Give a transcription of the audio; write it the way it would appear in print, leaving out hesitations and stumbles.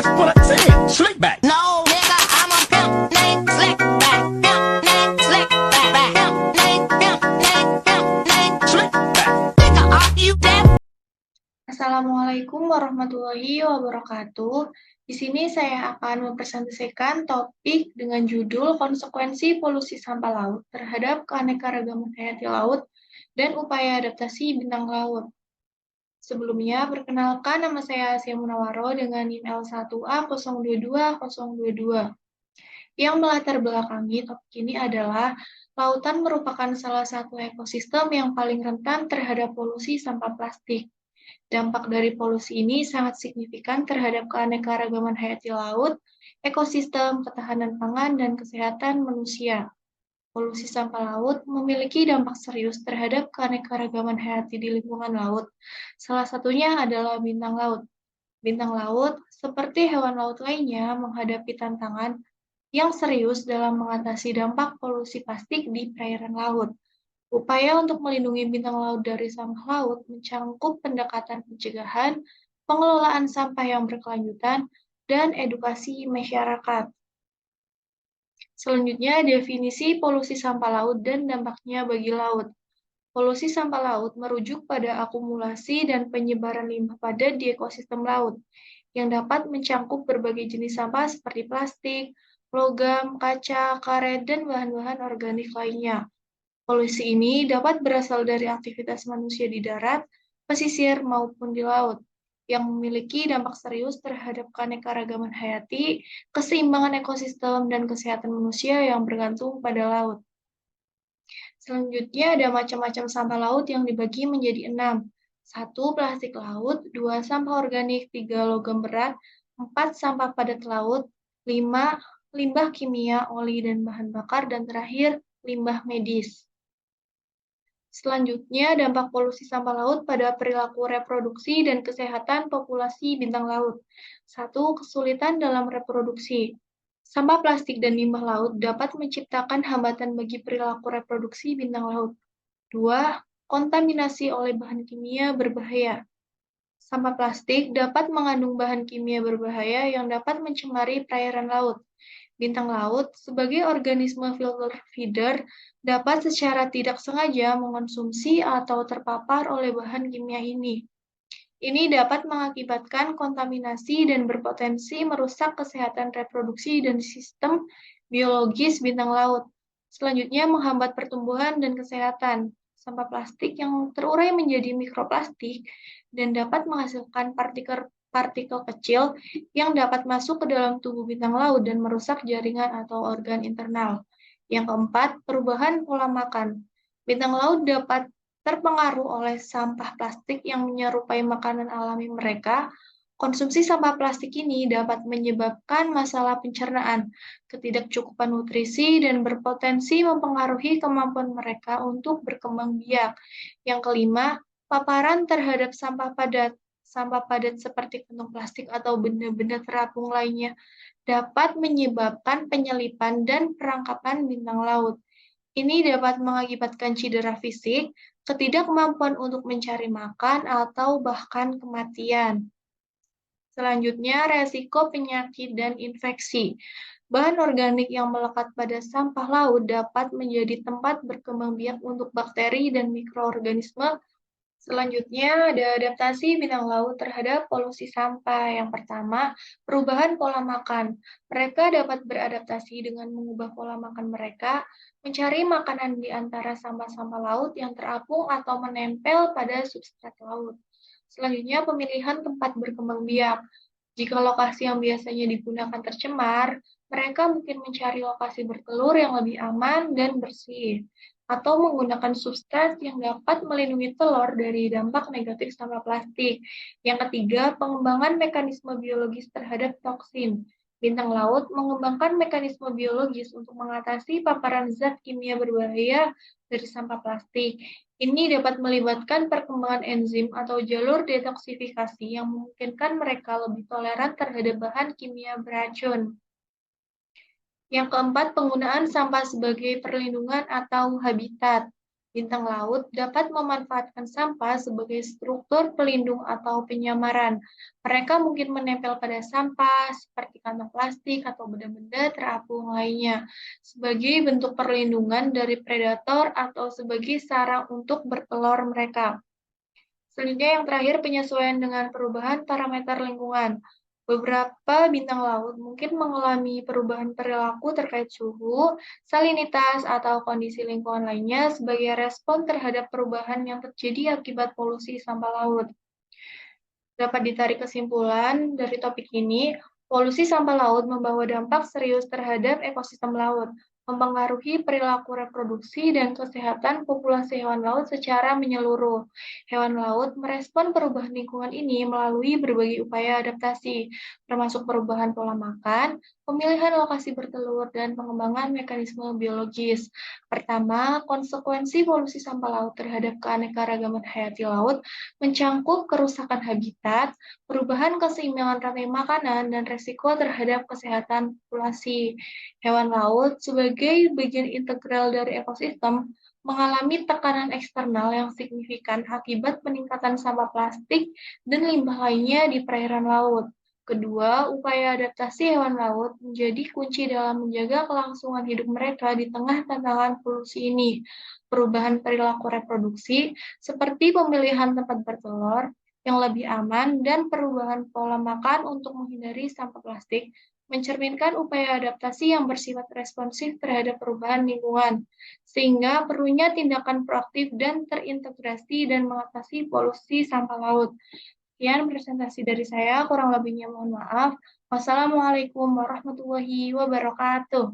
That's what I said. Slick back. No, nigga, I'm a pimp named Slickback. Pimp named Slickback. Pimp named Slick back. Nigga, are you deaf? Assalamualaikum warahmatullahi wabarakatuh. Di sini saya akan mempresentasikan topik dengan judul konsekuensi polusi sampah laut terhadap keanekaragaman hayati laut dan upaya adaptasi bintang laut. Sebelumnya, perkenalkan nama saya Asia Munawaro dengan NIM L1A022022. Yang melatar belakangi topik ini adalah lautan merupakan salah satu ekosistem yang paling rentan terhadap polusi sampah plastik. Dampak dari polusi ini sangat signifikan terhadap keanekaragaman hayati laut, ekosistem, ketahanan pangan, dan kesehatan manusia. Polusi sampah laut memiliki dampak serius terhadap keanekaragaman hayati di lingkungan laut. Salah satunya adalah bintang laut. Bintang laut, seperti hewan laut lainnya, menghadapi tantangan yang serius dalam mengatasi dampak polusi plastik di perairan laut. Upaya untuk melindungi bintang laut dari sampah laut mencangkup pendekatan pencegahan, pengelolaan sampah yang berkelanjutan, dan edukasi masyarakat. Selanjutnya, definisi polusi sampah laut dan dampaknya bagi laut. Polusi sampah laut merujuk pada akumulasi dan penyebaran limbah padat di ekosistem laut, yang dapat mencangkup berbagai jenis sampah seperti plastik, logam, kaca, karet, dan bahan-bahan organik lainnya. Polusi ini dapat berasal dari aktivitas manusia di darat, pesisir, maupun di laut, yang memiliki dampak serius terhadap keanekaragaman hayati, keseimbangan ekosistem, dan kesehatan manusia yang bergantung pada laut. Selanjutnya ada macam-macam sampah laut yang dibagi menjadi 6. 1. Plastik laut, 2. Sampah organik, 3. Logam berat, 4. Sampah padat laut, 5. Limbah kimia, oli, dan bahan bakar, dan terakhir, limbah medis. Selanjutnya, dampak polusi sampah laut pada perilaku reproduksi dan kesehatan populasi bintang laut. 1. Kesulitan dalam reproduksi. Sampah plastik dan limbah laut dapat menciptakan hambatan bagi perilaku reproduksi bintang laut. 2. Kontaminasi oleh bahan kimia berbahaya. Sampah plastik dapat mengandung bahan kimia berbahaya yang dapat mencemari perairan laut. Bintang laut, sebagai organisme filter feeder, dapat secara tidak sengaja mengonsumsi atau terpapar oleh bahan kimia ini. Ini dapat mengakibatkan kontaminasi dan berpotensi merusak kesehatan reproduksi dan sistem biologis bintang laut. Selanjutnya, menghambat pertumbuhan dan kesehatan. Sampah plastik yang terurai menjadi mikroplastik dan dapat menghasilkan partikel kecil yang dapat masuk ke dalam tubuh bintang laut dan merusak jaringan atau organ internal. Yang keempat, perubahan pola makan. Bintang laut dapat terpengaruh oleh sampah plastik yang menyerupai makanan alami mereka. Konsumsi sampah plastik ini dapat menyebabkan masalah pencernaan, ketidakcukupan nutrisi, dan berpotensi mempengaruhi kemampuan mereka untuk berkembang biak. Yang kelima, paparan terhadap sampah padat. Sampah padat seperti kantong plastik atau benda-benda terapung lainnya dapat menyebabkan penyelipan dan perangkapan bintang laut. Ini dapat mengakibatkan cedera fisik, ketidakmampuan untuk mencari makan, atau bahkan kematian. Selanjutnya, resiko penyakit dan infeksi. Bahan organik yang melekat pada sampah laut dapat menjadi tempat berkembang biak untuk bakteri dan mikroorganisme. Selanjutnya, ada adaptasi bintang laut terhadap polusi sampah. Yang pertama, perubahan pola makan. Mereka dapat beradaptasi dengan mengubah pola makan mereka, mencari makanan di antara sampah-sampah laut yang terapung atau menempel pada substrat laut. Selanjutnya, pemilihan tempat berkembang biak. Jika lokasi yang biasanya digunakan tercemar, mereka mungkin mencari lokasi bertelur yang lebih aman dan bersih, atau menggunakan substrat yang dapat melindungi telur dari dampak negatif sampah plastik. Yang ketiga, pengembangan mekanisme biologis terhadap toksin. Bintang laut mengembangkan mekanisme biologis untuk mengatasi paparan zat kimia berbahaya dari sampah plastik. Ini dapat melibatkan perkembangan enzim atau jalur detoksifikasi yang memungkinkan mereka lebih toleran terhadap bahan kimia beracun. Yang keempat, penggunaan sampah sebagai perlindungan atau habitat. Bintang laut dapat memanfaatkan sampah sebagai struktur pelindung atau penyamaran. Mereka mungkin menempel pada sampah seperti kantong plastik atau benda-benda terapung lainnya, sebagai bentuk perlindungan dari predator atau sebagai sarang untuk bertelur mereka. Selanjutnya yang terakhir penyesuaian dengan perubahan parameter lingkungan. Beberapa bintang laut mungkin mengalami perubahan perilaku terkait suhu, salinitas, atau kondisi lingkungan lainnya sebagai respon terhadap perubahan yang terjadi akibat polusi sampah laut. Dapat ditarik kesimpulan dari topik ini, polusi sampah laut membawa dampak serius terhadap ekosistem laut, mempengaruhi perilaku reproduksi dan kesehatan populasi hewan laut secara menyeluruh. Hewan laut merespon perubahan lingkungan ini melalui berbagai upaya adaptasi, termasuk perubahan pola makan, pemilihan lokasi bertelur, dan pengembangan mekanisme biologis. Pertama, konsekuensi polusi sampah laut terhadap keanekaragaman hayati laut mencangkup kerusakan habitat, perubahan keseimbangan rantai makanan, dan resiko terhadap kesehatan populasi. Hewan laut sebagai bagian integral dari ekosistem mengalami tekanan eksternal yang signifikan akibat peningkatan sampah plastik dan limbah lainnya di perairan laut. Kedua, upaya adaptasi hewan laut menjadi kunci dalam menjaga kelangsungan hidup mereka di tengah tantangan polusi ini. Perubahan perilaku reproduksi, seperti pemilihan tempat bertelur yang lebih aman dan perubahan pola makan untuk menghindari sampah plastik, mencerminkan upaya adaptasi yang bersifat responsif terhadap perubahan lingkungan, sehingga perlunya tindakan proaktif dan terintegrasi dan mengatasi polusi sampah laut. Sekian presentasi dari saya, kurang lebihnya mohon maaf. Wassalamualaikum warahmatullahi wabarakatuh.